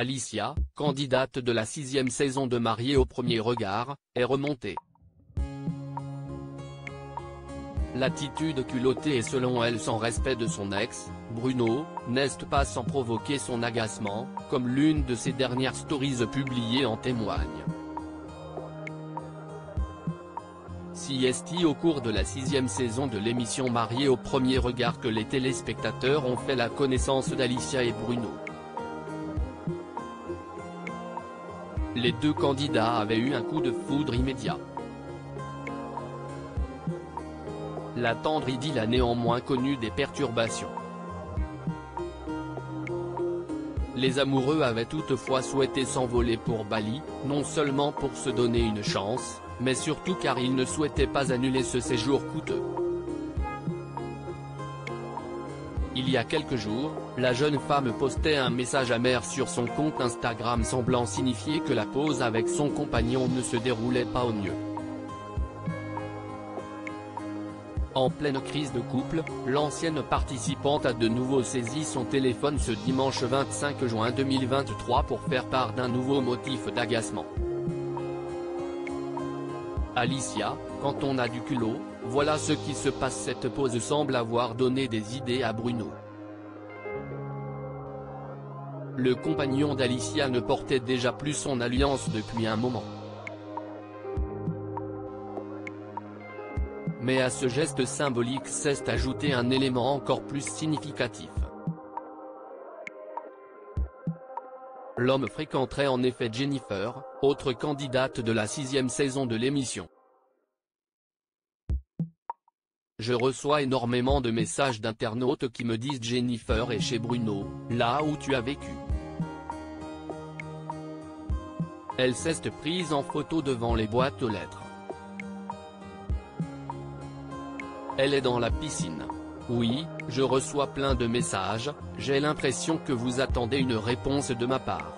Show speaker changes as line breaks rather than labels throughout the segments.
Alicia, candidate de la 6e saison de Mariée au premier regard, est remontée. L'attitude culottée et selon elle sans respect de son ex, Bruno, n'est pas sans provoquer son agacement, comme l'une de ses dernières stories publiées en témoigne. Si est au cours de la 6e saison de l'émission Mariée au premier regard que les téléspectateurs ont fait la connaissance d'Alicia et Bruno. Les deux candidats avaient eu un coup de foudre immédiat. La tendre idylle a néanmoins connu des perturbations. Les amoureux avaient toutefois souhaité s'envoler pour Bali, non seulement pour se donner une chance, mais surtout car ils ne souhaitaient pas annuler ce séjour coûteux. Il y a quelques jours, la jeune femme postait un message amer sur son compte Instagram semblant signifier que la pause avec son compagnon ne se déroulait pas au mieux. En pleine crise de couple, l'ancienne participante a de nouveau saisi son téléphone ce dimanche 25 juin 2023 pour faire part d'un nouveau motif d'agacement. Alicia, quand on a du culot, voilà ce qui se passe. Cette pause semble avoir donné des idées à Bruno. Le compagnon d'Alicia ne portait déjà plus son alliance depuis un moment. Mais à ce geste symbolique s'est ajouté un élément encore plus significatif. L'homme fréquenterait en effet Jennifer, autre candidate de la 6e saison de l'émission. Je reçois énormément de messages d'internautes qui me disent Jennifer est chez Bruno, là où tu as vécu. Elle s'est prise en photo devant les boîtes aux lettres. Elle est dans la piscine. Oui, je reçois plein de messages, j'ai l'impression que vous attendez une réponse de ma part.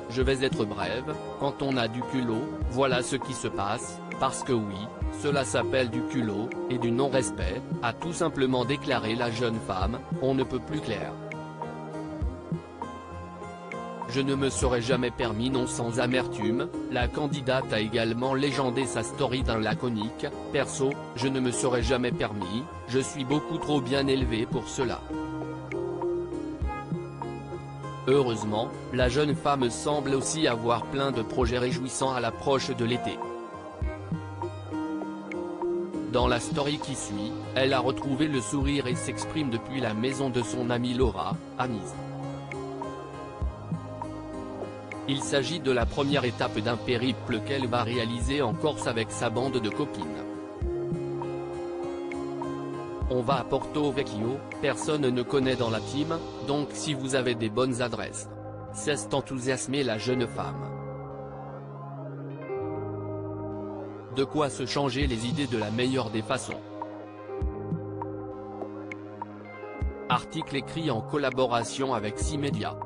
Je vais être brève, quand on a du culot, voilà ce qui se passe, parce que oui, cela s'appelle du culot, et du non-respect, a tout simplement déclaré la jeune femme, on ne peut plus clair. Je ne me serais jamais permis non sans amertume, la candidate a également légendé sa story d'un laconique, perso, je ne me serais jamais permis, je suis beaucoup trop bien élevé pour cela. Heureusement, la jeune femme semble aussi avoir plein de projets réjouissants à l'approche de l'été. Dans la story qui suit, elle a retrouvé le sourire et s'exprime depuis la maison de son amie Laura, à Nice. Il s'agit de la première étape d'un périple qu'elle va réaliser en Corse avec sa bande de copines. On va à Porto Vecchio, personne ne connaît dans la team, donc si vous avez des bonnes adresses. C'est enthousiasmé la jeune femme. De quoi se changer les idées de la meilleure des façons. Article écrit en collaboration avec 6 médias.